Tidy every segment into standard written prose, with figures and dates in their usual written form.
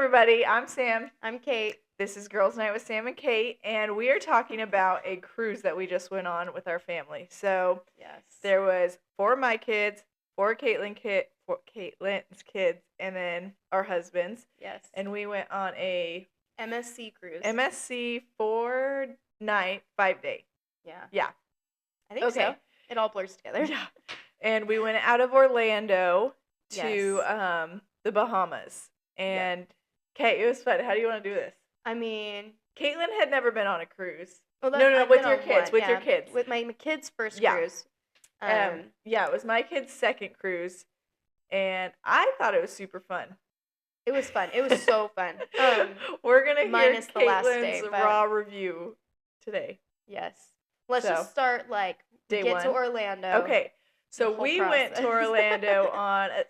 everybody, I'm Sam. I'm Kate. This is Girls Night with Sam and Kate, and we are talking about a cruise that we just went on with our family. So Yes. there was 4 of my kids, 4 Caitlin's kids, and then our husbands. Yes. And we went on a Msc Cruise. Msc 4-night, 5-day. Yeah. I think so. It all blurs together. Yeah. And we went out of Orlando to Yes. The Bahamas. And Kate, it was fun. How do you want to do this? I mean, Caitlin had never been on a cruise. well, No, with your kids. With your kids. With my kids' first Yeah. cruise. It was my kid's second cruise, and I thought it was super fun. It was fun. It was so fun. We're gonna hear minus the last Caitlin's day, but raw review today. Yes. Let's just start day get one. to Orlando. Okay, so we went to Orlando on a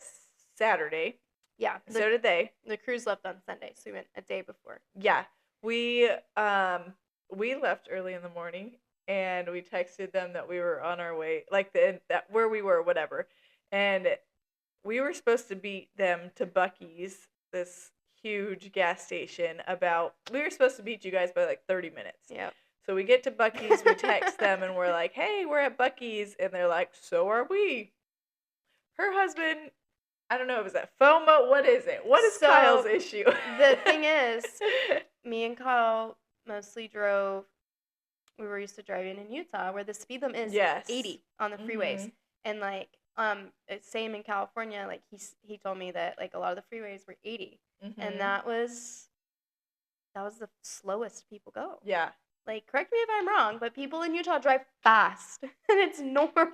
Saturday. Yeah. So did they. The cruise left on Sunday, so we went a day before. Yeah. We left early in the morning, and we texted them that we were on our way, where we were, whatever. And we were supposed to beat them to Buc-ee's, this huge gas station. We were supposed to beat you guys by like 30 minutes. Yeah. So we get to Buc-ee's, we text them, and we're like, hey, we're at Buc-ee's. And they're like, so are we. Her husband, I don't know, is that FOMO? What is it? What is Kyle's issue? The thing is, me and Kyle mostly drove. We were used to driving in Utah, where the speed limit is 80 on the freeways, and same in California. Like he told me that like a lot of the freeways were 80, and that was the slowest people go. Yeah. Like, correct me if I'm wrong, but people in Utah drive fast, and it's normal.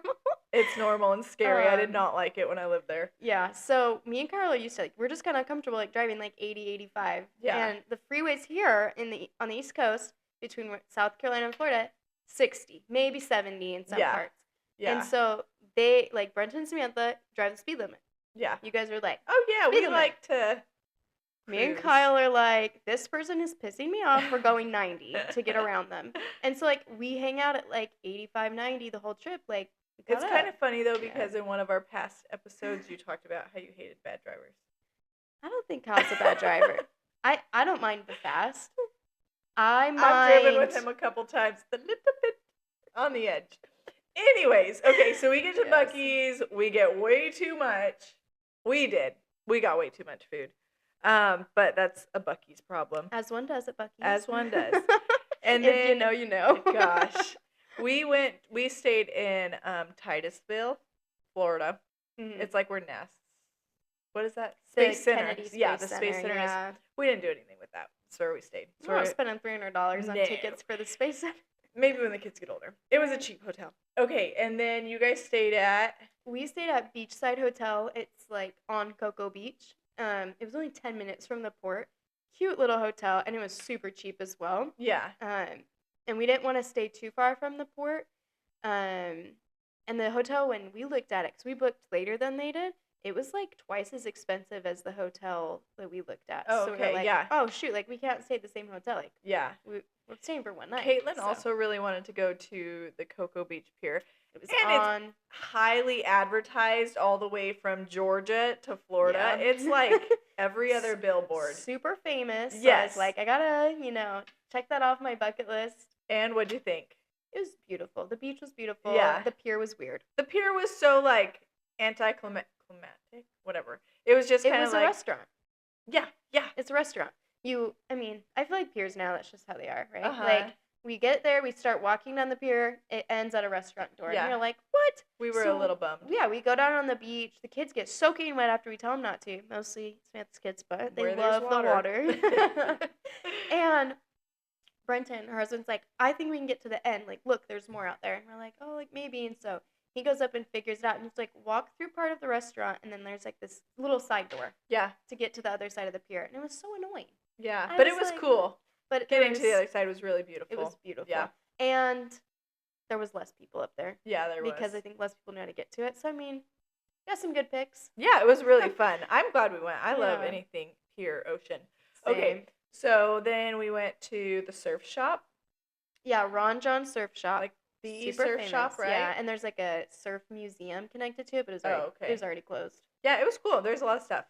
It's normal and scary. I did not like it when I lived there. Yeah, so me and Carla used to, we're just kind of comfortable, driving 80, 85. Yeah. And the freeways here on the East Coast, between South Carolina and Florida, 60, maybe 70 in some parts. Yeah. And so they, Brenton and Samantha, drive the speed limit. Yeah. You guys are like, oh, yeah, we like to Me and Kyle are like, this person is pissing me off. We're going 90 to get around them. And so, we hang out at, 85, 90 the whole trip. It's kind of funny, though, because in one of our past episodes, you talked about how you hated bad drivers. I don't think Kyle's a bad driver. I don't mind the fast. I've driven with him a couple times, a little bit on the edge. Anyways, okay, so we get to Buc-ee's. We get way too much. We did. We got way too much food. But that's a Buc-ee's problem. As one does at Buc-ee's. As one does. And if then, you know, you know. Gosh. We stayed in Titusville, Florida. Mm-hmm. It's like where what is that? Space Center. The Space Center. Yeah. We didn't do anything with that. That's where we stayed. So we're not spending $300 on tickets for the Space Center. Maybe when the kids get older. It was a cheap hotel. Okay, and then you guys stayed at? We stayed at Beachside Hotel. It's on Cocoa Beach. It was only 10 minutes from the port. Cute little hotel, and it was super cheap as well. Yeah. And we didn't want to stay too far from the port. And the hotel, when we looked at it, because we booked later than they did, it was twice as expensive as the hotel that we looked at. Oh, so okay, we were oh shoot, we can't stay at the same hotel. We're staying for one night. Caitlin also really wanted to go to the Cocoa Beach Pier. It's highly advertised all the way from Georgia to Florida. Yeah. It's like every other billboard. Super famous. Yes. So I gotta, check that off my bucket list. And what'd you think? It was beautiful. The beach was beautiful. Yeah. The pier was weird. The pier was so anticlimactic, whatever. It was just kind of a restaurant. Yeah. It's a restaurant. I feel like piers now, that's just how they are, right? Uh-huh. We get there, we start walking down the pier, it ends at a restaurant door. Yeah. And you're like, what? We were a little bummed. Yeah, we go down on the beach. The kids get soaking wet after we tell them not to. Mostly Samantha's kids, but they love the water. And Brenton, her husband's like, I think we can get to the end. Look, there's more out there. And we're like, oh, maybe. And so he goes up and figures it out. And it's walk through part of the restaurant, and then there's this little side door. Yeah. To get to the other side of the pier. And it was so annoying. Yeah, but it was cool. But getting to the other side was really beautiful. It was beautiful. Yeah. And there was less people up there. Yeah, there was. Because I think less people knew how to get to it. So, got some good pics. Yeah, it was really fun. I'm glad we went. I love anything pier, ocean. Same. Okay, so then we went to the surf shop. Yeah, Ron John Surf Shop. The surf shop, right? Yeah, and there's a surf museum connected to it, but it was already closed. Yeah, it was cool. There's a lot of stuff.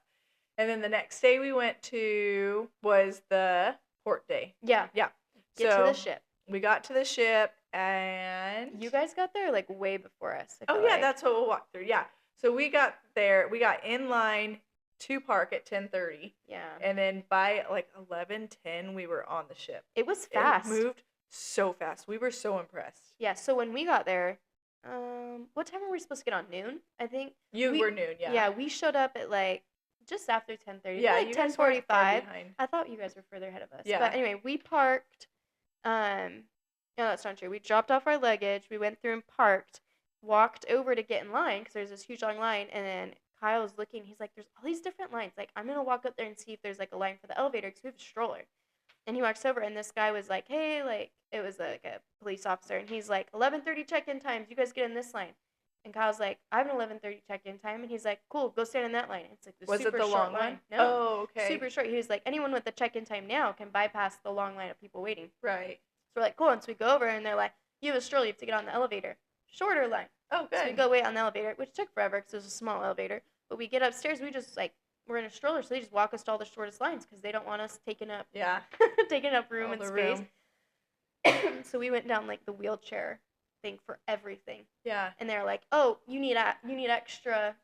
And then the next day we went to was the port day. Yeah. Yeah. Get to the ship. We got to the ship, and you guys got there like way before us. Oh yeah, that's what we'll walk through. Yeah. So we got there. We got in line to park at 10:30. Yeah. And then by like 11:10, we were on the ship. It was fast. It moved so fast. We were so impressed. Yeah. So when we got there, what time were we supposed to get on? Noon, I think. You were noon. Yeah. Yeah, we showed up at like just after 10:30. Yeah, like 10:45. I thought you guys were further ahead of us. Yeah. But anyway, we parked. No, that's not true. We dropped off our luggage. We went through and parked. Walked over to get in line because there's this huge long line, and then Kyle's looking. He's like, "There's all these different lines. Like, I'm gonna walk up there and see if there's like a line for the elevator because we have a stroller." And he walks over, and this guy was like, "Hey, like it was like a police officer," and he's like, "11:30 check-in times. You guys get in this line." And Kyle's like, "I have an 11:30 check-in time," and he's like, "Cool, go stand in that line." It's like the super short line. No. Oh, okay. Super short. He was like, "Anyone with the check-in time now can bypass the long line of people waiting." Right. So we're like, "Cool." And so we go over, and they're like, "You have a stroller. You have to get on the elevator." Shorter line. Oh, good. So we go wait on the elevator, which took forever because it was a small elevator. But we get upstairs, we just like we're in a stroller, so they just walk us to all the shortest lines because they don't want us taking up room and space. So we went down like the wheelchair thing for everything. Yeah. And they're like, "Oh, you need extra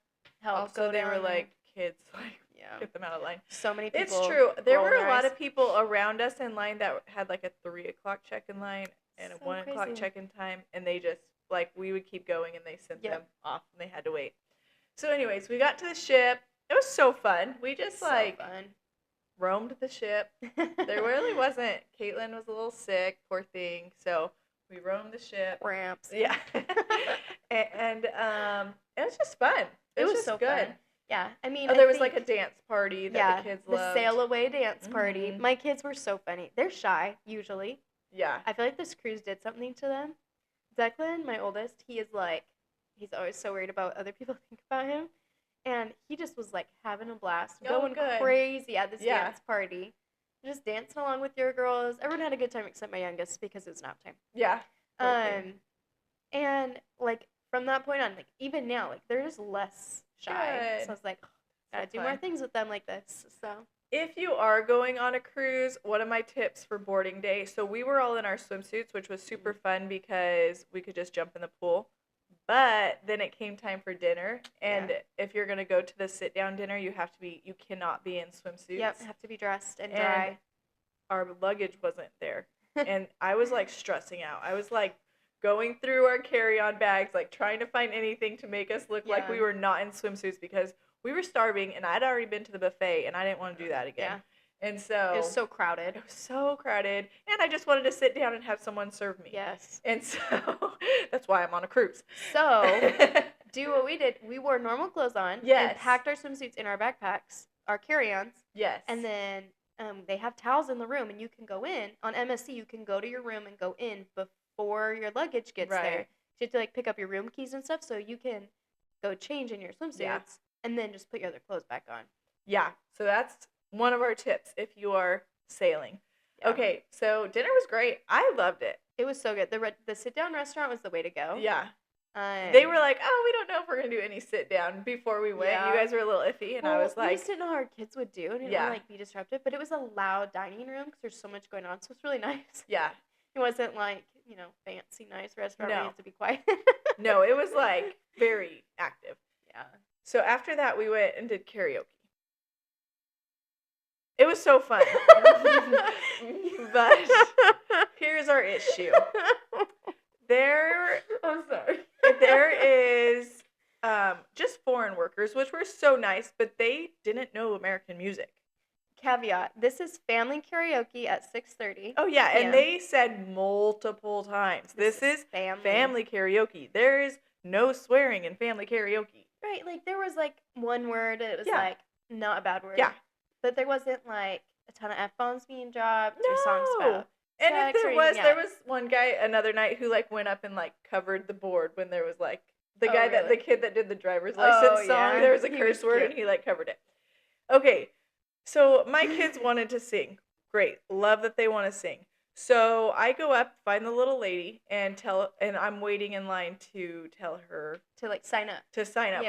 help." Also, they were like, "Kids, like, get them out of line." So many people. It's true. There were a lot of people around us in line that had like a 3:00 check-in line and a 1:00 check-in time, and they just like we would keep going, and they sent them off, and they had to wait. So, anyways, we got to the ship. It was so fun. We just roamed the ship. There really wasn't. Caitlin was a little sick, poor thing. So we roamed the ship. Ramps. Yeah. and it was just fun. It was just so good. Fun. Yeah, I mean, there was like a dance party that the kids loved. The sail away dance party. My kids were so funny. They're shy usually. Yeah. I feel like this cruise did something to them. Declan, my oldest, he's always so worried about what other people think about him. And he just was like having a blast, going crazy at this dance party. Just dancing along with your girls. Everyone had a good time except my youngest because it was nap time. Yeah. And like from that point on, like even now, like they're just less shy. Good. So I was like, gotta do more things with them like this. So if you are going on a cruise, one of my tips for boarding day, so we were all in our swimsuits, which was super fun because we could just jump in the pool. But then it came time for dinner, and if you're gonna go to the sit-down dinner, you cannot be in swimsuits. Yep, have to be dressed and dry. And our luggage wasn't there, and I was like stressing out. I was like going through our carry-on bags, like trying to find anything to make us look like we were not in swimsuits because we were starving, and I'd already been to the buffet, and I didn't want to do that again. Yeah. And so it was so crowded. It was so crowded, and I just wanted to sit down and have someone serve me. Yes. And so that's why I'm on a cruise. So do what we did. We wore normal clothes on. Yes. And packed our swimsuits in our backpacks, our carry-ons. Yes. And then they have towels in the room, and you can go in. On MSC, you can go to your room and go in before your luggage gets there. You have to like pick up your room keys and stuff so you can go change in your swimsuits and then just put your other clothes back on. Yeah. So that's one of our tips if you are sailing. Yeah. Okay, so dinner was great. I loved it. It was so good. The sit-down restaurant was the way to go. Yeah. They were like, "Oh, we don't know if we're going to do any sit-down." Before we went, you guys were a little iffy, and I was like... we just didn't know how our kids would do, and it didn't want to be disruptive, but it was a loud dining room because there's so much going on, so it's really nice. Yeah. It wasn't like, fancy, nice restaurant where you have to be quiet. No, it was like very active. Yeah. So after that, we went and did karaoke. It was so fun. But here's our issue. I'm sorry. There is just foreign workers, which were so nice, but they didn't know American music. Caveat, this is family karaoke at 6:30. Oh, yeah, and they said multiple times, this is family karaoke. There is no swearing in family karaoke. Right, like there was like one word, it was like not a bad word. Yeah. But there wasn't like a ton of F-bombs being dropped or songs about and if there was one guy another night who like went up and like covered the board when there was like the kid that did the driver's license song, there was a curse word and he like covered it. Okay, so my kids wanted to sing. Great, love that they want to sing. So I go up, find the little lady, and I'm waiting in line to tell her to like sign up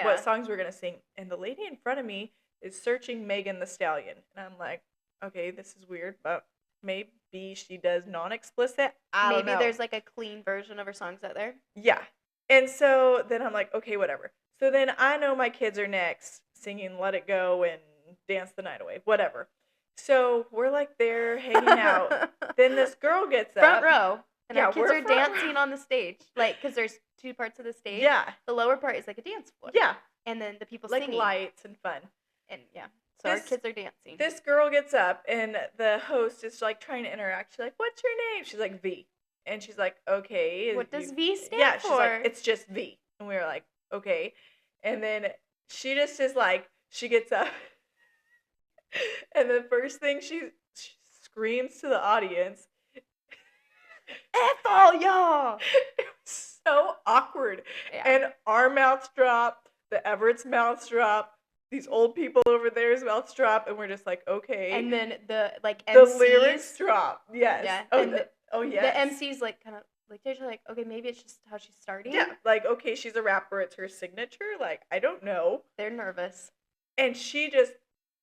what songs we're gonna sing. And the lady in front of me is searching Megan Thee Stallion. And I'm like, okay, this is weird, but maybe she does non-explicit. I don't know. Maybe there's like a clean version of her songs out there. Yeah. And so then I'm like, okay, whatever. So then I know my kids are next singing Let It Go and Dance the Night Away, whatever. So we're like there hanging out. Then this girl gets up. Front row. And our kids are dancing on the stage. Like, because there's 2 parts of the stage. Yeah. The lower part is like a dance floor. Yeah. And then the people like singing. Lights and fun. And yeah. So our kids are dancing. This girl gets up and the host is like trying to interact. She's like, what's your name? She's like, V. And she's like, okay. What does V stand for? Yeah, she's like, it's just V. And we were like, okay. And then she just is like, she gets up. And the first thing she screams to the audience, F all y'all! It was so awkward. Yeah. And our mouths drop, the Everett's mouths drop, these old people over there's mouths drop, and we're just like, okay. And then the MCs, lyrics drop. Yes. Yeah. Yes. The MCs like kind of like they're like, okay, maybe it's just how she's starting. Yeah. Like, okay, she's a rapper, it's her signature. Like, I don't know. They're nervous. And she just,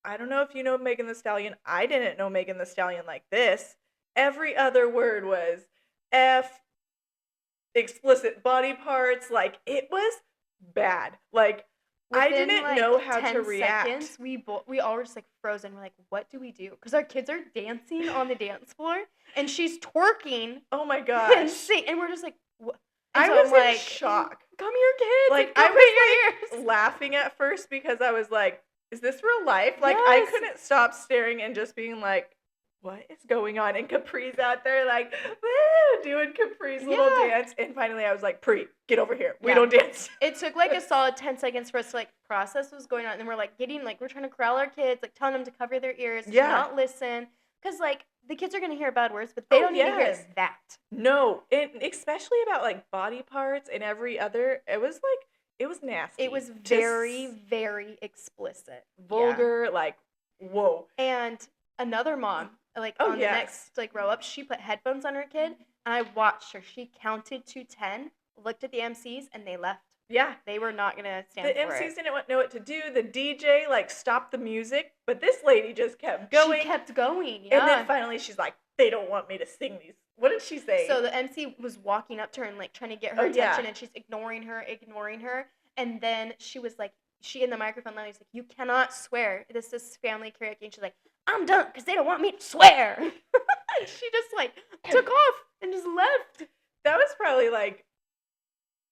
I don't know if you know Megan Thee Stallion. I didn't know Megan Thee Stallion like this. Every other word was F, explicit body parts. Like, it was bad. Like, I didn't know how to react. 10 seconds, we all were just like frozen. We're like, what do we do? Because our kids are dancing on the dance floor, and she's twerking. Oh my gosh! And we're just like, what? I was like, in shock. Come here, kids! Like I was like laughing at first because I was like, is this real life? Like I couldn't stop staring and just being like, what is going on? And Capri's out there like, woo, doing Capri's little dance. And finally I was like, Pri, get over here. We don't dance. It took like a solid 10 seconds for us to like process what was going on. And then we're like we're trying to corral our kids, like telling them to cover their ears, to not listen. Because like the kids are going to hear bad words, but they don't need to hear that. No, and especially about like body parts and every other, it was nasty. It was very, very explicit. Vulgar, like, whoa. And another mom, like on the next like row up, she put headphones on her kid, and I watched her. She counted to 10, looked at the MCs, and they left. Yeah, they were not gonna stand for it. The MCs didn't know what to do. The DJ like stopped the music, but this lady just kept going. She kept going. Yeah. And then finally, she's like, "They don't want me to sing these." What did she say? So the MC was walking up to her and like trying to get her attention, and she's ignoring her, and then she was like, in the microphone line, was like, "You cannot swear. This is family karaoke," and she's like, "I'm done because they don't want me to swear." And she just like took off and just left. That was probably like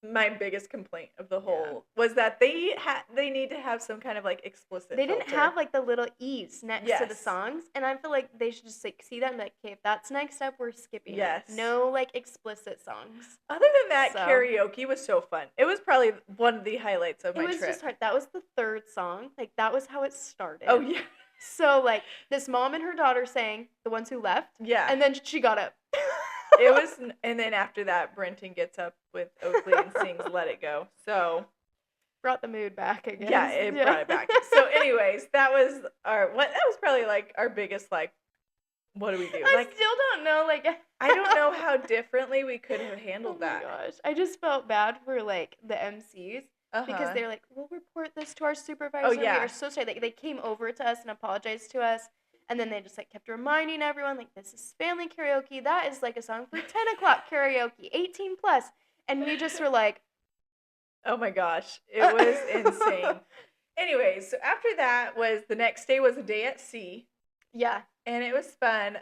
my biggest complaint of the whole was that they need to have some kind of like explicit They didn't filter. have like the little E's next to the songs, and I feel like they should just like see that and be like, okay, if that's next up, we're skipping it. No like explicit songs. Other than that, karaoke was so fun. It was probably one of the highlights of my trip. It was just hard. That was the third song. Like that was how it started. Oh yeah. So like this mom and her daughter sang, the ones who left. Yeah. And then she got up. It was, and then after that, Brenton gets up with Oakley and sings "Let It Go." So brought the mood back, I guess. Yeah, it brought it back. So, anyways, that was probably like our biggest like, what do we do? I still don't know. Like, I don't know how differently we could have handled that. Oh my gosh, I just felt bad for like the MCs. Because they're like, we'll report this to our supervisor. Oh, yeah. We are so sorry. Like, they came over to us and apologized to us. And then they just like kept reminding everyone, like, this is family karaoke. That is like a song for 10 o'clock karaoke, 18 plus. And we just were like, oh my gosh, it was insane. Anyways, so after that the next day was a day at sea. Yeah. And it was fun.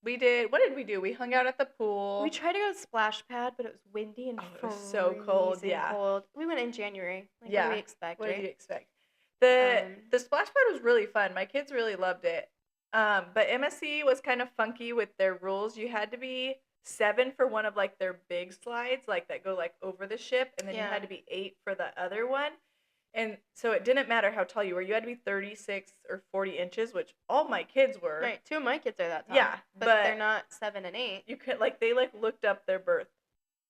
What did we do? We hung out at the pool. We tried to go to Splash Pad, but it was windy and it was so cold. Yeah. Cold. We went in January. Like, what do we expect? What did you expect? The Splash Pad was really fun. My kids really loved it. But MSC was kind of funky with their rules. You had to be 7 for one of like their big slides, like that go like over the ship, and then you had to be 8 for the other one. And so it didn't matter how tall you were. You had to be 36 or 40 inches, which all my kids were. Right. 2 of my kids are that tall. Yeah. But they're not 7 and 8. You could they looked up their birth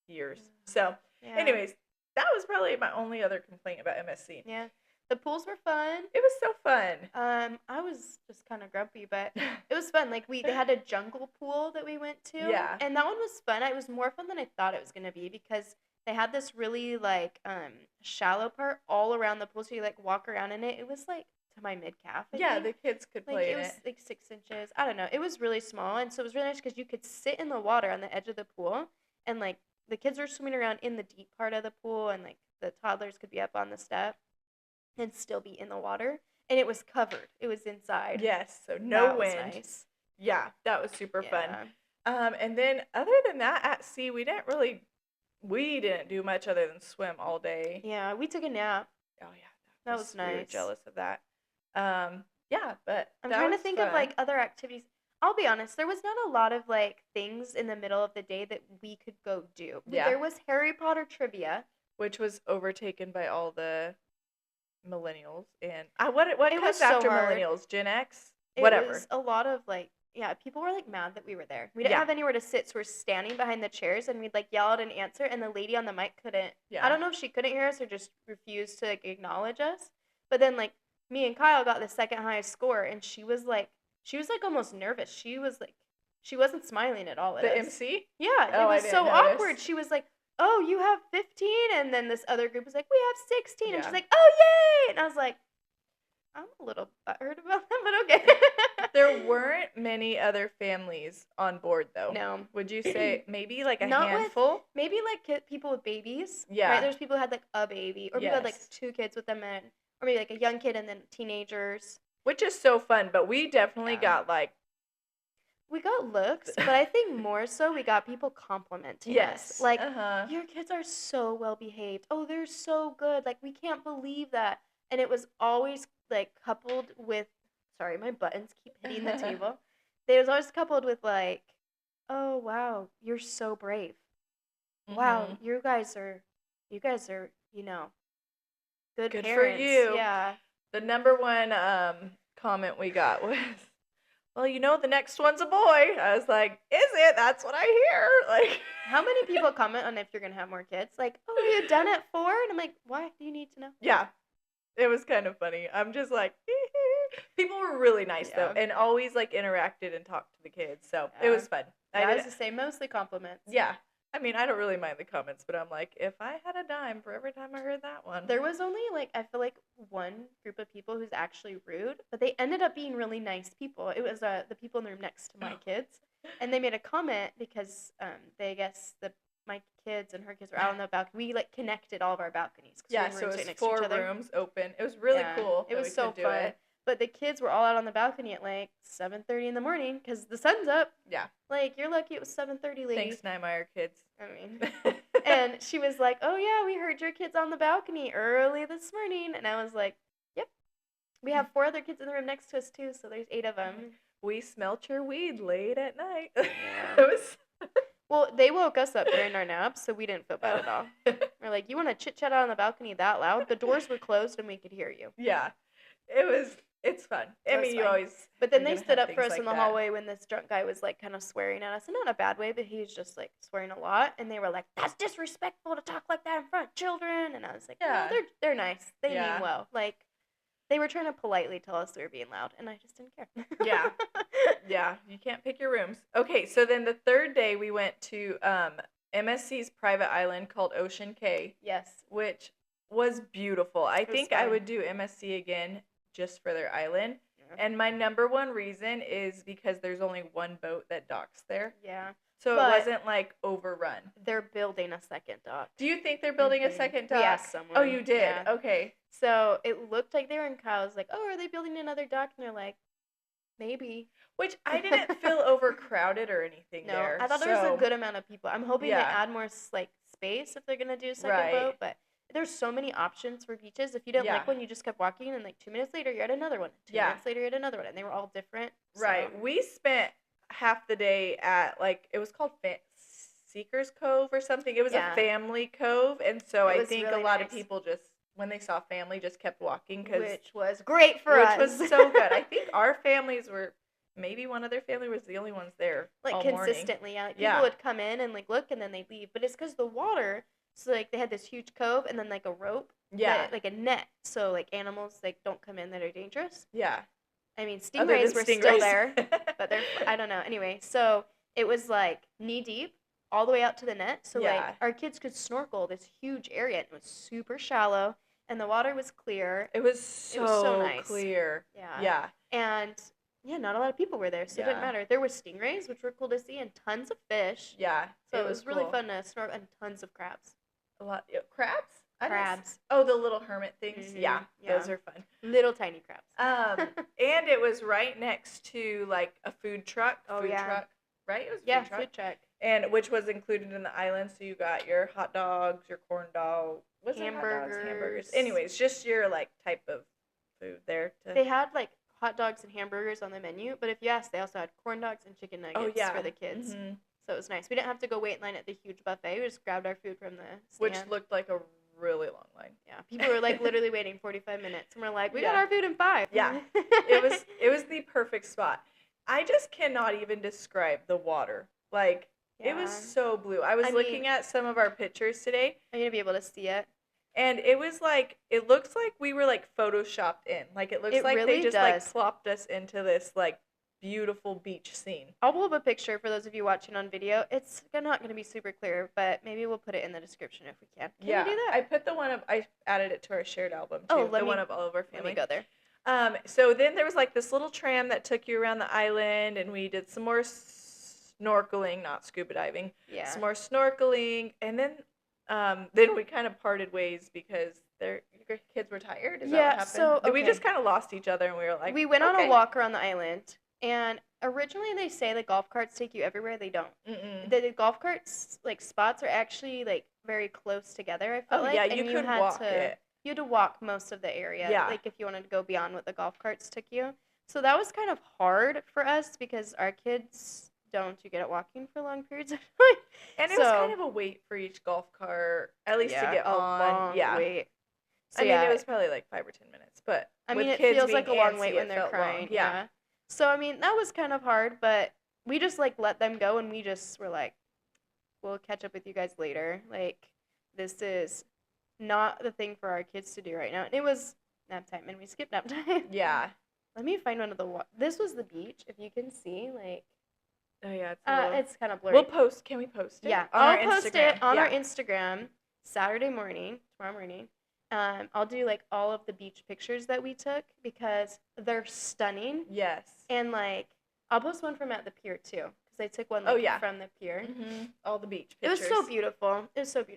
years. So anyways, that was probably my only other complaint about MSC. Yeah. The pools were fun. It was so fun. I was just kind of grumpy, but it was fun. Like they had a jungle pool that we went to. Yeah. And that one was fun. It was more fun than I thought it was going to be because they had this really like shallow part all around the pool, so you like walk around in it. It was like to my mid-calf, I Yeah, think. the kids could Like, play it in was, it. like, 6 inches. I don't know. It was really small, and so it was really nice because you could sit in the water on the edge of the pool, and, like, the kids were swimming around in the deep part of the pool, and, like, the toddlers could be up on the step and still be in the water, and it was covered. It was inside. Yes, so no That was wind. nice. Yeah, that was super fun. Yeah. And then other than that, at sea, we didn't do much other than swim all day. Yeah, we took a nap. Oh yeah, That was nice. We were jealous of that. Yeah, but I'm that trying to was think fun. of, like, other activities. I'll be honest, there was not a lot of, like, things in the middle of the day that we could go do. Yeah. There was Harry Potter trivia, which was overtaken by all the millennials. And what It comes was so after hard. millennials? Gen X? It Whatever. was a lot of, like, yeah, people were, like, mad that we were there. We didn't Yeah. have anywhere to sit, so we're standing behind the chairs, and we'd, like, yell out an answer, and the lady on the mic couldn't. Yeah. I don't know if she couldn't hear us or just refused to, like, acknowledge us. But then, like, me and Kyle got the second highest score, and she was like almost nervous. She was like, she wasn't smiling at all at The us. MC? Yeah, Oh, it I was didn't so notice. awkward. She was like, "Oh, you have 15," and then this other group was like, "We have 16," and Yeah. she's like, "Oh, yay!" And I was like, I'm a little butthurt about that, but okay. There weren't many other families on board, though. No. Would you say maybe like a Not handful? Maybe like people with babies. Yeah. Right? There's people who had like a baby, or people had like Yes. 2 kids with them, or maybe like a young kid and then teenagers. Which is so fun, but we definitely Yeah. got like. We got looks, but I think more so we got people complimenting Yes. us. Like, Uh-huh. your kids are so well behaved. Oh, they're so good. Like, we can't believe that. And it was always like coupled with, sorry, my buttons keep hitting the table. It was always coupled with like, oh wow, you're so brave. Wow, Mhm. you guys are, you know, good Good parents. for you. Yeah. The number one comment we got was, well, the next one's a boy. I was like, is it? That's what I hear. Like, How many people comment on if you're gonna have more kids? Like, oh, are you done at 4? And I'm like, why do you need to know? Yeah, it was kind of funny. I'm just like, people were really nice though, and always like interacted and talked to the kids, so it was fun. I was to say mostly compliments. Yeah, I mean, I don't really mind the comments, but I'm like, if I had a dime for every time I heard that one. There was only like, I feel like one group of people who's actually rude, but they ended up being really nice people. It was the people in the room next to my kids, and they made a comment because my kids and her kids were out on the balcony. We like connected all of our balconies. Yeah, so it was 4 rooms open. It was really cool. It was so fun. But the kids were all out on the balcony at like 7:30 in the morning because the sun's up. Yeah. Like, you're lucky it was 7:30, lady. Thanks, Nijmeijer kids. I mean, and she was like, "Oh yeah, we heard your kids on the balcony early this morning," and I was like, "Yep, we have 4 other kids in the room next to us too, so there's 8 of them." We smelt your weed late at night. Yeah. It was. Well, they woke us up during our naps, so we didn't feel bad at all. We're like, "You want to chit chat out on the balcony that loud? The doors were closed and we could hear you." Yeah, it was. It's fun. I mean, you always. But then they stood up for us in the hallway when this drunk guy was like kind of swearing at us, and not in a bad way, but he was just like swearing a lot. And they were like, "That's disrespectful to talk like that in front of children." And I was like, "Yeah, no, they're nice. They mean well. Like, they were trying to politely tell us we were being loud, and I just didn't care." Yeah, yeah. You can't pick your rooms. Okay, so then the third day we went to MSC's private island called Ocean Cay. Yes. Which was beautiful. I think I would do MSC again just for their island. Yeah. And my number one reason is because there's only one boat that docks there. Yeah. So it wasn't like overrun. They're building a second dock. Do you think they're building a second dock? We asked someone. Oh, you did? Yeah. Okay. So it looked like they were in Kyle's like, "Oh, are they building another dock?" And they're like, "Maybe." Which I didn't feel overcrowded or anything there. I thought there was a good amount of people. I'm hoping they add more like space if they're going to do a second boat, but there's so many options for beaches. If you didn't like one, you just kept walking, and like 2 minutes later, you're at another one. 2 minutes later, you're at another one, and they were all different. Right. So. We spent half the day at it was called Seekers Cove or something. It was a family cove, and so I think really a lot of people just when they saw family just kept walking which was great for us. Which was so good. I think our families were. Maybe one other family was the only ones there like all consistently. Morning. Yeah, people would come in and like look, and then they'd leave. But it's because the water. So, like, they had this huge cove and then, like, a rope. Yeah. Like a net. So, like, animals, like, don't come in that are dangerous. Yeah. I mean, stingrays were still there. But they're, I don't know. Anyway, so it was, like, knee-deep all the way out to the net. So, like, our kids could snorkel this huge area. And it was super shallow. and the water was clear. It was so nice. clear. Yeah. And yeah, not a lot of people were there, so it didn't matter. There were stingrays, which were cool to see, and tons of fish. Yeah. So it was really fun to snorkel, and tons of crabs. A lot. Crabs? Crabs. Oh, the little hermit things. Mm-hmm. Yeah, those are fun. Little tiny crabs. And it was right next to like a food truck. Food truck, right? It was a food truck. And which was included in the island, so you got your hot dogs, your corn dog, hamburgers. Anyways, just your like type of food there. They had like hot dogs and hamburgers on the menu, but if you asked, they also had corn dogs and chicken nuggets for the kids. Mm-hmm. So it was nice. We didn't have to go wait in line at the huge buffet. We just grabbed our food from the stand. Which looked like a really long line. Yeah, people were like literally waiting 45 minutes, and we're like, we got our food in 5. Yeah, it was the perfect spot. I just cannot even describe the water. Like, it was so blue. I was looking at some of our pictures today. Are you gonna be able to see it? And it was like, it looks like we were like photoshopped in. Like, it looks like really they just like plopped us into this like beautiful beach scene. I'll pull up a picture for those of you watching on video. It's not going to be super clear, but maybe we'll put it in the description if we can. Can you do that? I put the one up. I added it to our shared album too. One of all of our family. Let me go there. So then there was like this little tram that took you around the island, and we did some more snorkeling, not scuba diving. Yeah. Some more snorkeling, and then we kind of parted ways because your kids were tired. Is that what happened? So we just kind of lost each other, and we were like, we went on a walk around the island. And originally they say the golf carts take you everywhere. They don't. The golf carts, like, spots are actually, like, very close together, I felt like. Yeah, you could walk it. You had to walk most of the area, like, if you wanted to go beyond what the golf carts took you. So that was kind of hard for us because our kids don't do good at walking for long periods of time. And it was kind of a wait for each golf cart, at least to get on. Long wait. So, I mean, it was probably, like, 5 or 10 minutes. But I mean, it feels like a long wait when they're crying. Yeah. So, I mean, that was kind of hard, but we just, like, let them go, and we just were like, we'll catch up with you guys later. Like, this is not the thing for our kids to do right now. And it was nap time, and we skipped nap time. Yeah. Let me find one of the this was the beach, if you can see, like. Oh, yeah. It's kind of blurry. Can we post it? Yeah. I'll post it on our Instagram Saturday morning, tomorrow morning. I'll do, like, all of the beach pictures that we took because they're stunning. Yes. And, like, I'll post one from at the pier, too, because I took one, from the pier. Mm-hmm. All the beach pictures. It was so beautiful.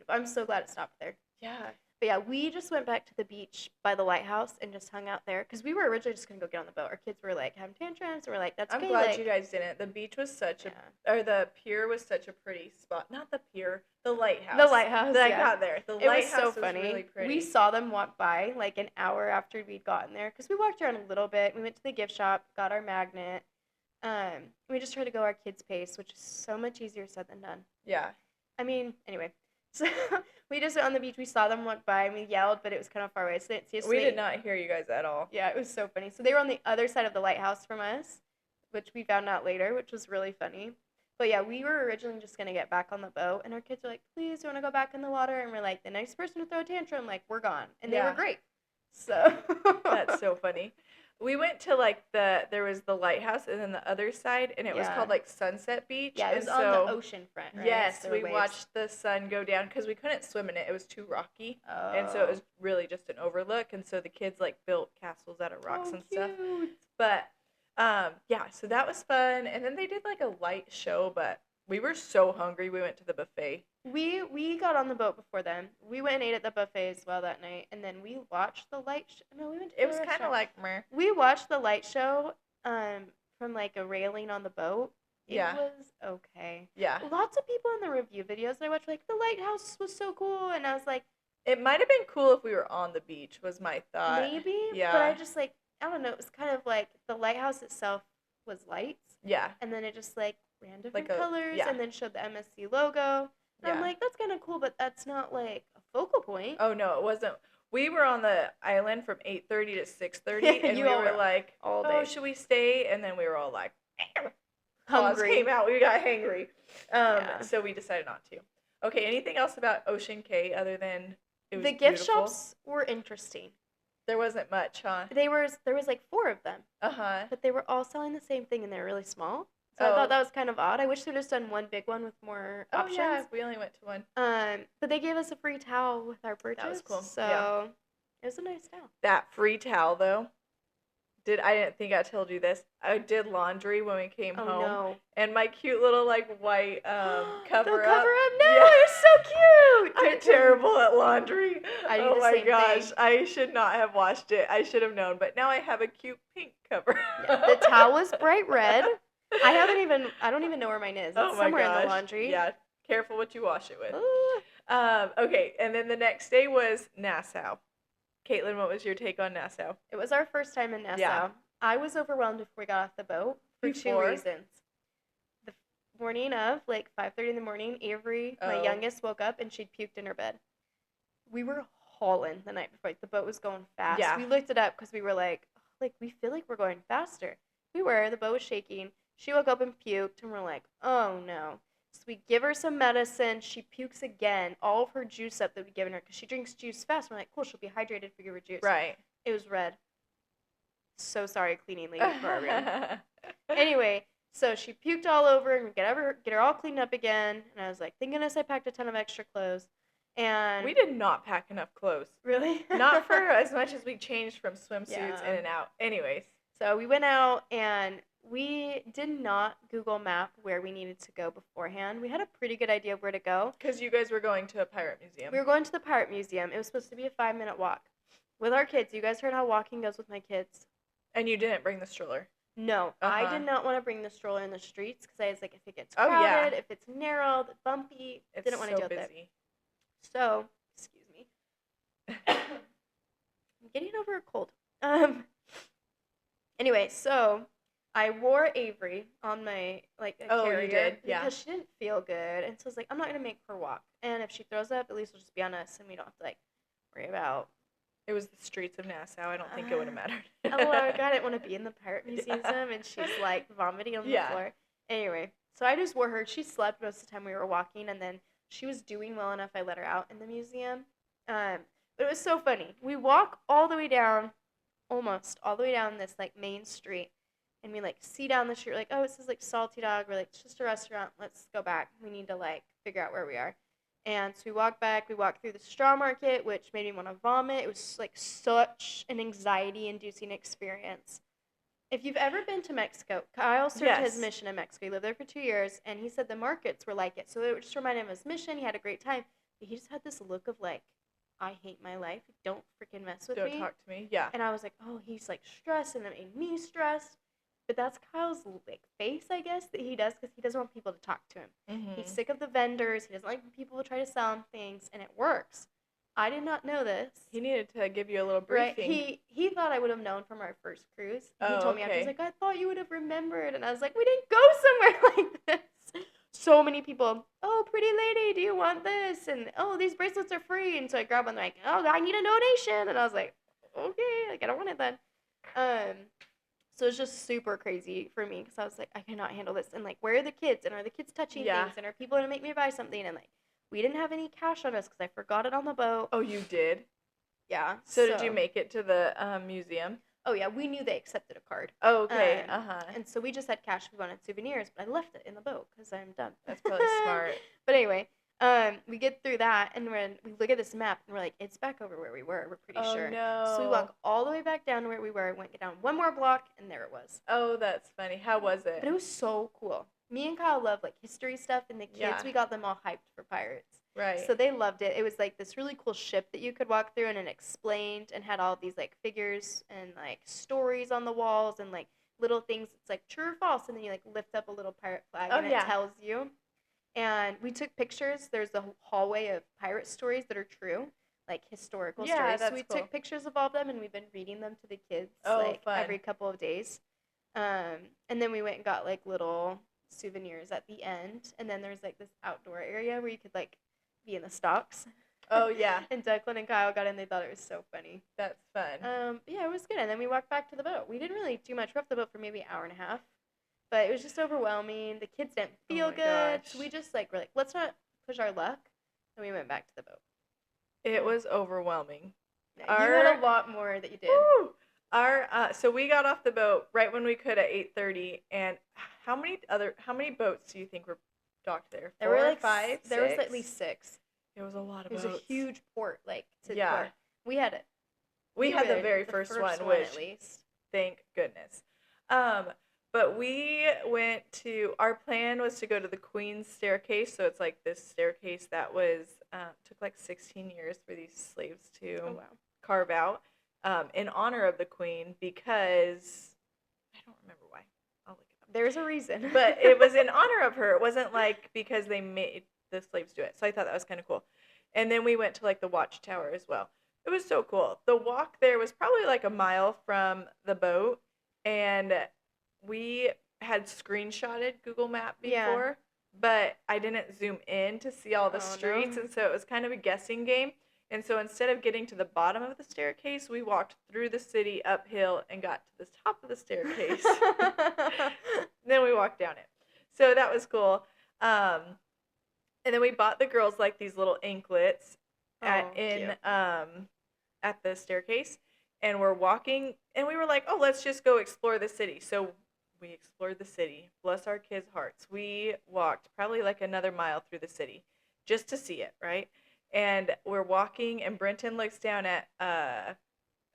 I'm so glad it stopped there. Yeah. But, yeah, we just went back to the beach by the lighthouse and just hung out there because we were originally just going to go get on the boat. Our kids were, like, having tantrums. And we're like, that's okay. I'm glad you guys didn't. The beach was the pier was such a pretty spot. Not the pier, the lighthouse. The lighthouse, I got there. The lighthouse was so funny. Really pretty. We saw them walk by, like, an hour after we'd gotten there because we walked around a little bit. We went to the gift shop, got our magnet. We just tried to go our kids' pace, which is so much easier said than done. Yeah. I mean, anyway. So we just went on the beach. We saw them walk by, and we yelled, but it was kind of far away, so they didn't see us. We did not hear you guys at all. Yeah, it was so funny. So they were on the other side of the lighthouse from us, which we found out later, which was really funny. But yeah, we were originally just going to get back on the boat, and our kids were like, please, do you want to go back in the water? And we're like, the next person to throw a tantrum, like, we're gone. And they were great. So that's so funny. We went to, like, there was the lighthouse and then the other side, and it was called, like, Sunset Beach. Yeah, it was on the ocean front, right? Yes, we watched the sun go down because we couldn't swim in it. It was too rocky. Oh. And so it was really just an overlook, and so the kids, like, built castles out of rocks and stuff. But, so that was fun. And then they did, like, a light show, but we were so hungry we went to the buffet. We got on the boat before then. We went and ate at the buffet as well that night, and then we watched the light show. No, we went to the restaurant. It was kind of like meh. We watched the light show from, like, a railing on the boat. It was okay. Yeah. Lots of people in the review videos that I watched, like, the lighthouse was so cool, and I was like, it might have been cool if we were on the beach, was my thought. Maybe, yeah. But I just, like, I don't know, it was kind of like the lighthouse itself was lights. Yeah. And then it just, like, ran different colors and then showed the MSC logo. And I'm like, that's kind of cool, but that's not, like, a focal point. Oh, no, it wasn't. We were on the island from 8:30 to 6:30, and we were like, oh, should we stay? And then we were all like, hungry. Came out. We got hangry. So we decided not to. Okay, anything else about Ocean Cay other than it was the gift shops were interesting. There wasn't much, huh? There was like 4 of them. Uh-huh. But they were all selling the same thing, and they were really small. So I thought that was kind of odd. I wish they'd just done one big one with more options. Oh, yeah, we only went to one. But they gave us a free towel with our purchase. That was cool. So It was a nice towel. That free towel, though. I didn't think I told you this. I did laundry when we came home. No. And my cute little, like, white cover up. No, yeah. It was so cute. I'm terrible at laundry. Oh my gosh. I should not have washed it. I should have known. But now I have a cute pink cover. Yeah, the towel was bright red. I don't even know where mine is. It's somewhere in the laundry. Yeah, careful what you wash it with. Okay, and then the next day was Nassau. Caitlin, what was your take on Nassau? It was our first time in Nassau. Yeah. I was overwhelmed before we got off the boat for two reasons. The morning of, like 5:30 in the morning, Avery, my youngest, woke up and she'd puked in her bed. We were hauling the night before. Like, the boat was going fast. Yeah. We looked it up because we were like, we feel like we're going faster. We were. The boat was shaking. She woke up and puked, and we're like, oh, no. So we give her some medicine. She pukes again. All of her juice up that we'd given her, because she drinks juice fast. We're like, cool, she'll be hydrated if we give her juice. Right. It was red. So sorry, cleaning lady for our room. Anyway, so she puked all over, and we get her all cleaned up again. And I was like, thank goodness I packed a ton of extra clothes. And we did not pack enough clothes. Really? Not for as much as we changed from swimsuits in and out. Anyways. So we went out, and we did not Google map where we needed to go beforehand. We had a pretty good idea of where to go. Because you guys were going to a pirate museum. We were going to the pirate museum. It was supposed to be a 5-minute walk. With our kids. You guys heard how walking goes with my kids. And you didn't bring the stroller. No. I did not want to bring the stroller in the streets because I was like, if it gets crowded, if it's narrow, bumpy, didn't want to deal with it. So, excuse me. I'm getting over a cold. Anyway, so I wore Avery on my carrier. You did? Yeah. Because she didn't feel good, and so I was like, I'm not gonna make her walk. And if she throws up, at least it'll just be on us, and we don't have to worry about. It was the streets of Nassau. I don't think it would have mattered. Oh my God, I didn't want to be in the pirate museum, and she's vomiting on the floor. Anyway, so I just wore her. She slept most of the time we were walking, and then she was doing well enough. I let her out in the museum. But it was so funny. We walk all the way down, almost all the way down this main street, and we see down the street. We're like, oh, it says Salty Dog. We're like, it's just a restaurant. Let's go back. We need to figure out where we are. And so we walked back. We walked through the straw market, which made me want to vomit. It was such an anxiety-inducing experience. If you've ever been to Mexico, Kyle served his mission in Mexico. He lived there for 2 years, and he said the markets were like it. So it just reminded him of his mission. He had a great time. But he just had this look of I hate my life. Don't freaking mess with me. Don't talk to me. Yeah. And I was like, oh, he's stressed, and it made me stressed. But that's Kyle's face, I guess, that he does because he doesn't want people to talk to him. Mm-hmm. He's sick of the vendors. He doesn't like when people try to sell him things, and it works. I did not know this. He needed to give you a little briefing. Right. He thought I would have known from our first cruise. He told me after, he's like, I thought you would have remembered. And I was like, we didn't go somewhere like this. So many people, oh, pretty lady, do you want this? And, oh, these bracelets are free. And so I grabbed one, like, oh, I need a donation. And I was like, okay, I don't want it then. So it was just super crazy for me because I was like, I cannot handle this. And, where are the kids? And are the kids touching things? And are people going to make me buy something? And, we didn't have any cash on us because I forgot it on the boat. Oh, you did? Yeah. So did you make it to the museum? Oh, yeah. We knew they accepted a card. Oh, okay. And so we just had cash. We wanted souvenirs, but I left it in the boat because I'm dumb. That's probably smart. But anyway, we get through that, and we look at this map, and we're like, it's back over where we were. We're pretty sure. No. So we walk all the way back down to where we were, went down one more block, and there it was. Oh, that's funny. How was it? But it was so cool. Me and Kyle love history stuff, and the kids, we got them all hyped for pirates. Right. So they loved it. It was this really cool ship that you could walk through, and it explained and had all these figures and stories on the walls and little things. It's true or false, and then you lift up a little pirate flag and it tells you. And we took pictures. There's a hallway of pirate stories that are true, historical stories. So we took pictures of all of them, and we've been reading them to the kids fun. Every couple of days. And then we went and got little souvenirs at the end, and then there's this outdoor area where you could be in the stocks. Oh yeah. And Declan and Kyle got in. They thought it was so funny. That's fun. Yeah, it was good. And then we walked back to the boat. We didn't really do much. We were off the boat for maybe an hour and a half, but it was just overwhelming. The kids didn't feel good, gosh. So we just were like, let's not push our luck. And we went back to the boat. It was overwhelming. Yeah, you had a lot more that you did. Woo! So we got off the boat right when we could at 8:30. And how many boats do you think were docked there? There were 5, 6? There was at least 6. It was a lot of boats. boats. It was a huge port, port. We had We had the very the first one, which, at least. Thank goodness. But we went to, our plan was to go to the Queen's Staircase. So it's like this staircase that was, took like 16 years for these slaves to carve out in honor of the Queen, because I don't remember why. I'll look it up. There's a reason. But it was in honor of her. It wasn't like because they made the slaves do it. So I thought that was kind of cool. And then we went to like the Watchtower as well. It was so cool. The walk there was probably like a mile from the boat, and we had screenshotted Google Map before, but I didn't zoom in to see all the streets, and so it was kind of a guessing game. And so instead of getting to the bottom of the staircase, we walked through the city uphill and got to the top of the staircase. Then we walked down it. So that was cool. And then we bought the girls like these little anklets at the staircase, and we're walking, and we were like, oh, let's just go explore the city. So we explored the city. Bless our kids' hearts. We walked probably like another mile through the city just to see it, right? And we're walking, and Brenton looks down at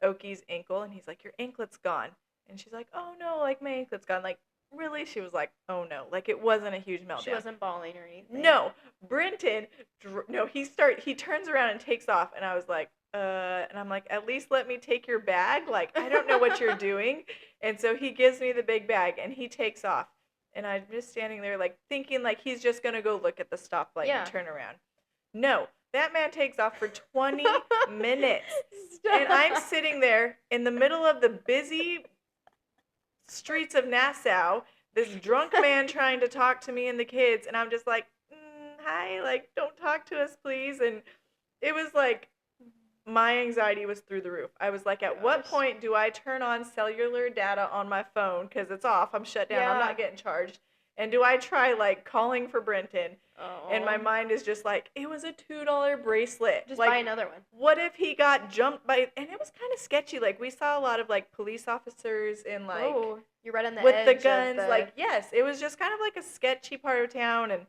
Oki's ankle, and he's like, your anklet's gone. And she's like, oh no, like my anklet's gone. Like, really? She was like, oh no. Like, it wasn't a huge meltdown. She wasn't bawling or anything. No. Brenton, he turns around and takes off, and I was like, and I'm like, at least let me take your bag. Like, I don't know what you're doing. And so he gives me the big bag, and he takes off. And I'm just standing there, like, thinking, like, he's just going to go look at the stoplight and turn around. No. That man takes off for 20 minutes. Stop. And I'm sitting there in the middle of the busy streets of Nassau, this drunk man trying to talk to me and the kids, and I'm just like, hi, like, don't talk to us, please. And it was like, my anxiety was through the roof. I was like, at what point do I turn on cellular data on my phone? Because it's off. I'm shut down. I'm not getting charged. And do I try, like, calling for Brenton? Oh. And my mind is just like, it was a $2 bracelet. Just like, buy another one. What if he got jumped by... And it was kind of sketchy. Like, we saw a lot of, like, police officers and, like... Oh, you're right on the with edge the guns. of the... Like, yes. It was just kind of like a sketchy part of town. And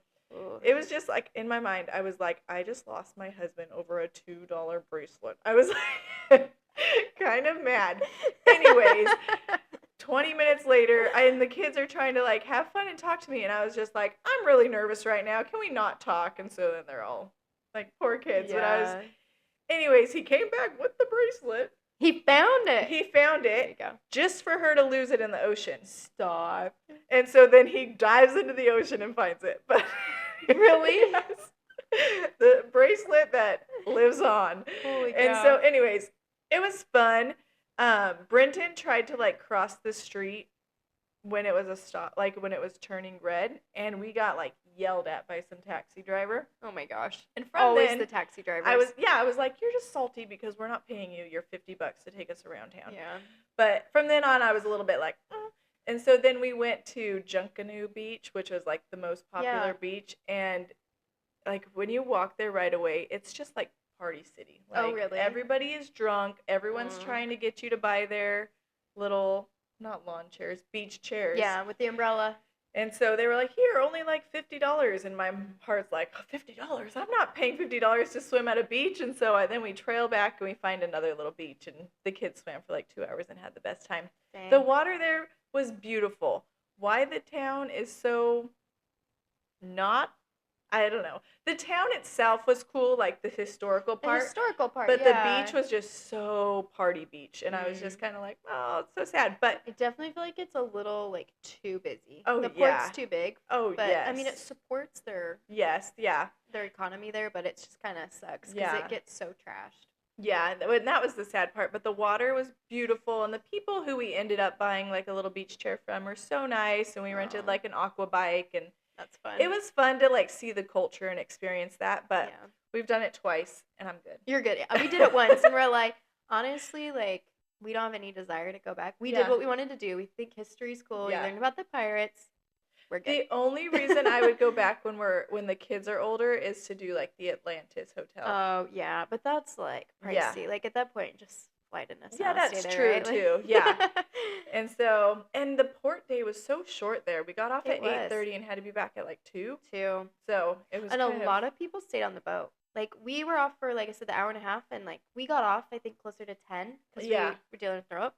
it was just, like, in my mind, I was like, I just lost my husband over a $2 bracelet. I was, like, kind of mad. Anyways... 20 minutes later, and the kids are trying to, like, have fun and talk to me, and I was just like, I'm really nervous right now. Can we not talk? And so then they're all, like, poor kids. Yeah. Anyways, he came back with the bracelet. He found it. He found it just for her to lose it in the ocean. Stop. And so then he dives into the ocean and finds it. But really? Yes. The bracelet that lives on. Holy cow. And so anyways, it was fun. Brenton tried to, like, cross the street when it was a stop, like, when it was turning red, and we got, like, yelled at by some taxi driver. Oh my gosh. And from always then, the taxi drivers. I was like, you're just salty because we're not paying you your $50 to take us around town. Yeah. But from then on, I was a little bit like, And so then we went to Junkanoo Beach, which was, like, the most popular beach, and, like, when you walk there right away, it's just, like, party city. Like, oh, really? Everybody is drunk. Everyone's trying to get you to buy their little, not lawn chairs, beach chairs. Yeah, with the umbrella. And so they were like, here, only like $50. And my heart's like, oh, $50? I'm not paying $50 to swim at a beach. And so then we trail back and we find another little beach. And the kids swam for like 2 hours and had the best time. Dang. The water there was beautiful. Why the town is so not, I don't know. The town itself was cool, like the historical part. But the beach was just so party beach. And I was just kind of like, oh, it's so sad. But I definitely feel like it's a little, like, too busy. Oh, the port's too big. Oh, but, yes. I mean, it supports their their economy there, but it just kind of sucks because it gets so trashed. Yeah, and that was the sad part. But the water was beautiful, and the people who we ended up buying, like, a little beach chair from were so nice, and we rented, like, an aqua bike, and that's fun. It was fun to, like, see the culture and experience that, but we've done it twice, and I'm good. You're good. Yeah. We did it once, and we're like, honestly, like, we don't have any desire to go back. We did what we wanted to do. We think history's cool. We learned about the pirates. We're good. The only reason I would go back when the kids are older is to do, like, the Atlantis Hotel. Oh, yeah, but that's, like, pricey. Yeah. Like, at that point, just fly to Nassau. Yeah, that's true, right? Too. Yeah. And the port day was so short there. We got off at 8:30 and had to be back at, like, 2. So it was And a lot of people stayed on the boat. Like, we were off for, like I said, the hour and a half, and, like, we got off, I think, closer to 10, because we were dealing with throw up.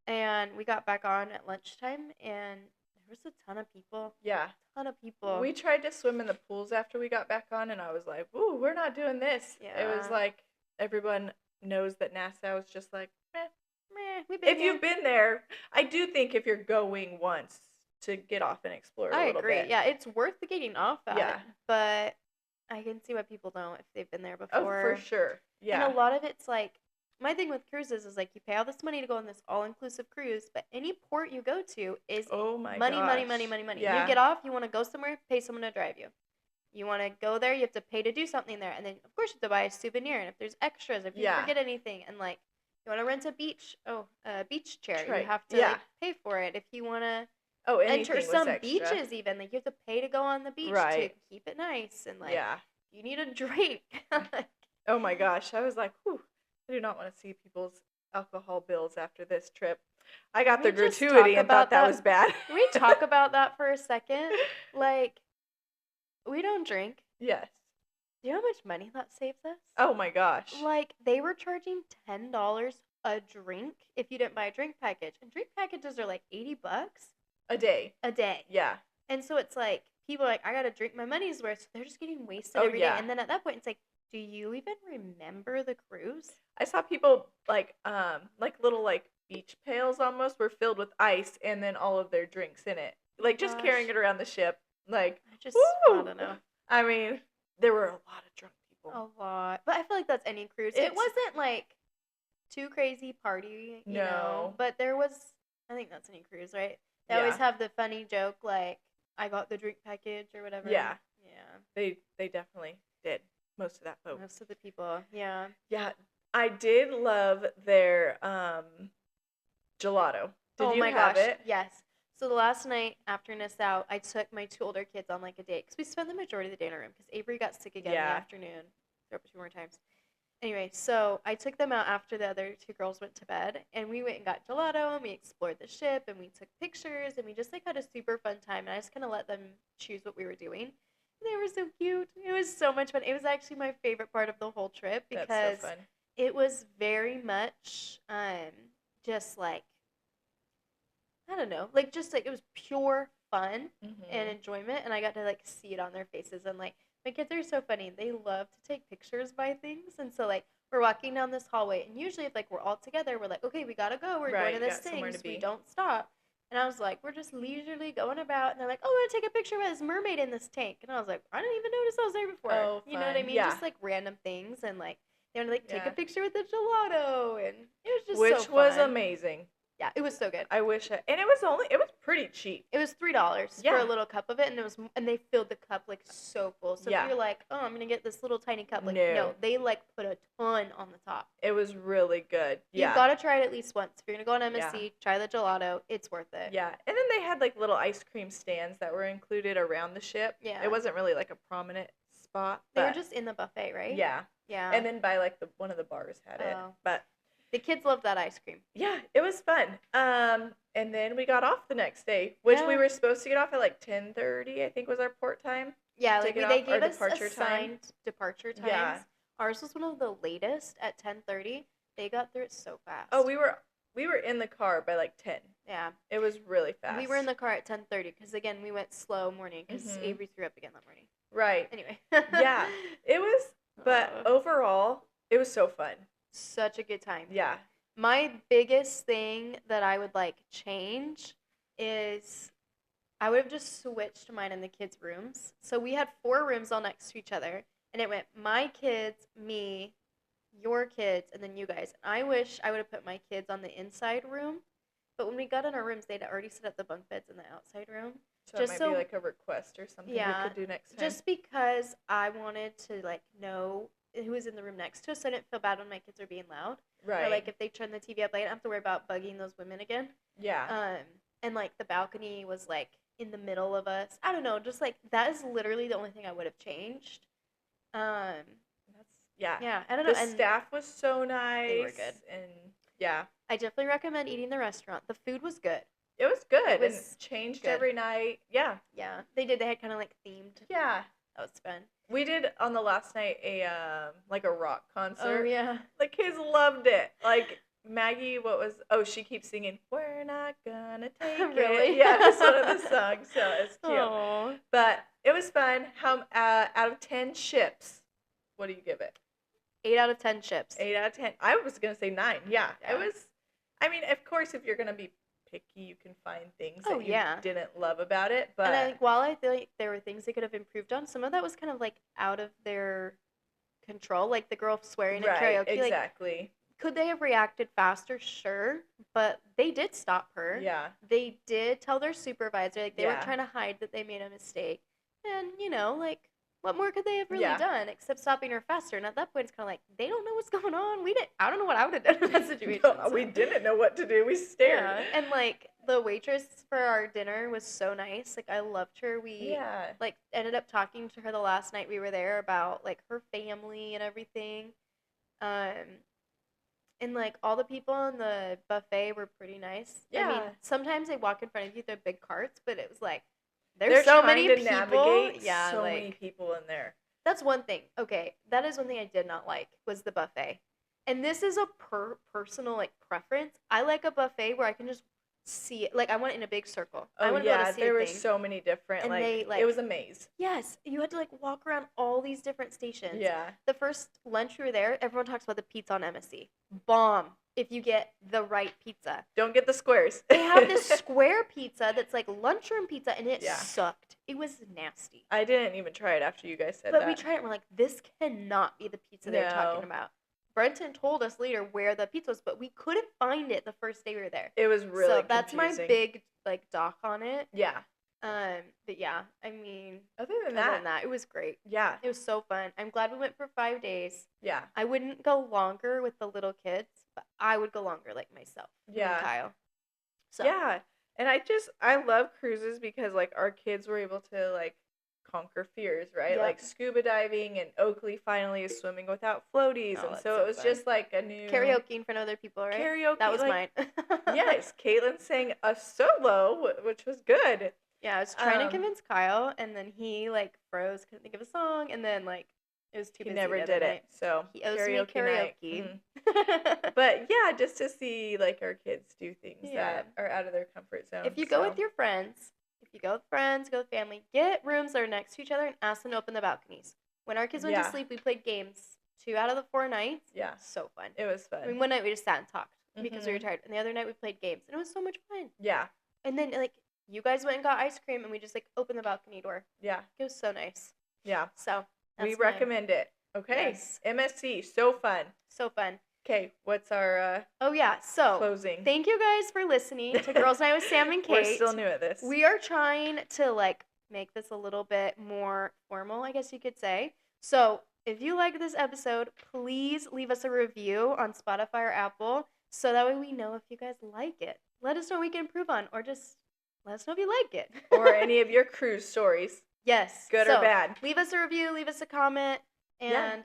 And we got back on at lunchtime, and there was a ton of people. Yeah. A ton of people. We tried to swim in the pools after we got back on, and I was like, ooh, we're not doing this. Yeah. It was like, everyone knows that Nassau is just like, meh. If you've been there, I do think if you're going once to get off and explore a little bit. I agree. Yeah, it's worth getting off at, but I can see why people don't if they've been there before. Oh, for sure. Yeah. And a lot of it's like, my thing with cruises is like, you pay all this money to go on this all-inclusive cruise, but any port you go to is money. Yeah. You get off, you want to go somewhere, pay someone to drive you. You want to go there, you have to pay to do something there, and then of course you have to buy a souvenir, and if there's extras, if you forget anything, and like, you want to rent a beach chair, you have to like, pay for it. If you want to enter some beaches, even like, you have to pay to go on the beach to keep it nice, and like, you need a drink. Oh my gosh, I was like, whew, I do not want to see people's alcohol bills after this trip. I got the gratuity and thought that was bad. Can we talk about that for a second? Like, we don't drink. Yes. Do you know how much money that saves us? Oh my gosh. Like, they were charging $10 a drink if you didn't buy a drink package. And drink packages are like $80 a day. Yeah. And so it's like, people are like, I gotta drink my money's worth. So they're just getting wasted every day. And then at that point, it's like, do you even remember the cruise? I saw people like little like beach pails almost were filled with ice and then all of their drinks in it. Like just carrying it around the ship. Like, I don't know. I mean, there were a lot of drunk people. A lot. But I feel like that's any cruise. It wasn't like too crazy party, you know. But there was, I think that's any cruise, right? They always have the funny joke like, I got the drink package or whatever. Yeah. They definitely did. Most of that boat. Most of the people, yeah. Yeah, I did love their gelato. Did you have it? Yes. So the last night after Nassau, I took my 2 older kids on like a date because we spent the majority of the day in our room because Avery got sick again in the afternoon. Threw up 2 more times. Anyway, so I took them out after the other 2 girls went to bed, and we went and got gelato, and we explored the ship, and we took pictures, and we just like had a super fun time, and I just kind of let them choose what we were doing. They were so cute. It was so much fun. It was actually my favorite part of the whole trip because it was very much just like, I don't know, like just like it was pure fun and enjoyment, and I got to like see it on their faces. And like, my kids are so funny. They love to take pictures by things, and so like, we're walking down this hallway, and usually if like we're all together, we're like, okay, we gotta go. We're going to this thing, so we don't stop. And I was like, we're just leisurely going about. And they're like, oh, I want to take a picture with this mermaid in this tank. And I was like, I didn't even notice I was there before. Oh, you know what I mean? Just like random things. And like, they want to like take a picture with the gelato. And it was just so fun. Which was amazing. Yeah, it was so good. I wish and it was pretty cheap. It was $3 for a little cup of it, and they filled the cup like so full. So if you're like, oh, I'm gonna get this little tiny cup, like no, they like put a ton on the top. It was really good. Yeah, you've got to try it at least once. If you're gonna go on MSC, try the gelato. It's worth it. Yeah, and then they had like little ice cream stands that were included around the ship. Yeah, it wasn't really like a prominent spot. They were just in the buffet, right? Yeah, and then by like one of the bars had it, but. The kids loved that ice cream. Yeah, it was fun. And then we got off the next day, which we were supposed to get off at like 10:30, I think was our port time. Yeah, like they gave us assigned departure times. Yeah. Ours was one of the latest at 10:30. They got through it so fast. Oh, we were in the car by like 10. Yeah. It was really fast. We were in the car at 10:30 because, again, we went slow morning because Avery threw up again that morning. Right. Anyway. Yeah, it was, but overall, it was so fun. Such a good time. Yeah. My biggest thing that I would like change is I would have just switched mine in the kids' rooms. So we had 4 rooms all next to each other, and it went my kids, me, your kids, and then you guys. And I wish I would have put my kids on the inside room, but when we got in our rooms, they'd already set up the bunk beds in the outside room. So it might be like a request or something we could do next time. Just because I wanted to like know who was in the room next to us, so I didn't feel bad when my kids were being loud. Right. Or like if they turned the TV up, I didn't have to worry about bugging those women again. Yeah. And like the balcony was like in the middle of us. I don't know, just like that is literally the only thing I would have changed. Yeah. I don't know. The staff was so nice. They were good. And yeah. I definitely recommend eating the restaurant. The food was good. It was good. It was changed every night. Yeah. Yeah. They did. They had kind of like themed. Yeah. That was fun. We did on the last night a like a rock concert. Oh yeah. The kids loved it. Like Maggie, she keeps singing "We're Not Gonna Take Really? It." Yeah, that's one of the songs. So it's cute. Aww. But it was fun. How out of 10 ships, what do you give it? 8 out of 10 ships. 8 out of 10. I was gonna say 9. Yeah, Yeah. It was. I mean, of course, if you're gonna be picky, you can find things that you didn't love about it. But and while I feel like there were things they could have improved on, some of that was kind of like out of their control, like the girl swearing at karaoke. Exactly. Like, could they have reacted faster? Sure, but they did stop her. Yeah. They did tell their supervisor, like they weren't trying to hide that they made a mistake, and like. What more could they have really done except stopping her faster? And at that point, it's kind of like, they don't know what's going on. I don't know what I would have done in that situation. No, so. We didn't know what to do. We stared. Yeah. And, like, the waitress for our dinner was so nice. Like, I loved her. We, like, ended up talking to her the last night we were there about, like, her family and everything. And, like, all the people in the buffet were pretty nice. Yeah. I mean, sometimes they walk in front of you, they're big carts, but it was like, There's so many people. Navigate so many people in there. That's one thing. Okay, that is one thing I did not like was the buffet. And this is a personal like preference. I like a buffet where I can just see it. Like I want it in a big circle. Oh, I want to be able to see there were so many different. And it was a maze. Yes, you had to like walk around all these different stations. Yeah. The first lunch we were there, everyone talks about the pizza on Msc. Bomb. If you get the right pizza. Don't get the squares. They have this square pizza that's like lunchroom pizza, and it sucked. It was nasty. I didn't even try it after you guys said that. But we tried it, and we're like, this cannot be the pizza they're talking about. Brenton told us later where the pizza was, but we couldn't find it the first day we were there. It was really confusing. That's my big, like, dock on it. Yeah. But yeah, I mean, other than that, it was great. Yeah. It was so fun. I'm glad we went for 5 days. Yeah. I wouldn't go longer with the little kids, but I would go longer like myself. Yeah. And Kyle. So. Yeah. And I love cruises because like our kids were able to like conquer fears, right? Yep. Like scuba diving, and Oakley finally is swimming without floaties. And so it was fun. Just like a new karaoke in front of other people, right? Karaoke. That was mine. Yes. Caitlin sang a solo, which was good. Yeah, I was trying to convince Kyle, and then he, like, froze, couldn't think of a song, and then, like, it was too busy. He never did it, so he owes me karaoke. Mm-hmm. But, yeah, just to see, like, our kids do things that are out of their comfort zone. If you go with your friends, go with family, get rooms that are next to each other and ask them to open the balconies. When our kids went to sleep, we played games 2 out of the 4 nights. Yeah. So fun. It was fun. I mean, one night we just sat and talked because we were tired, and the other night we played games, and it was so much fun. Yeah. And then, like, you guys went and got ice cream, and we just, like, opened the balcony door. Yeah. It was so nice. Yeah. So, we recommend it. Okay. Yes. MSC. So fun. So fun. Okay. What's our closing? Thank you guys for listening to Girls Night with Sam and Kate. We're still new at this. We are trying to, like, make this a little bit more formal, I guess you could say. So, if you like this episode, please leave us a review on Spotify or Apple so that way we know if you guys like it. Let us know what we can improve on, or just let us know if you like it. Or any of your cruise stories. Yes. Good or bad. Leave us a review, leave us a comment, and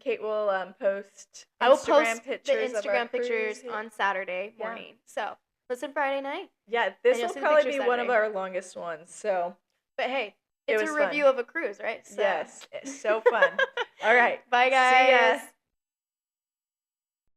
Kate will post I will post the Instagram pictures on Saturday morning. So, listen Friday night. Yeah, this will probably be one of our longest ones. So, but hey, it's a review of a cruise, right? So. Yes, it's so fun. All right. Bye, guys. See ya.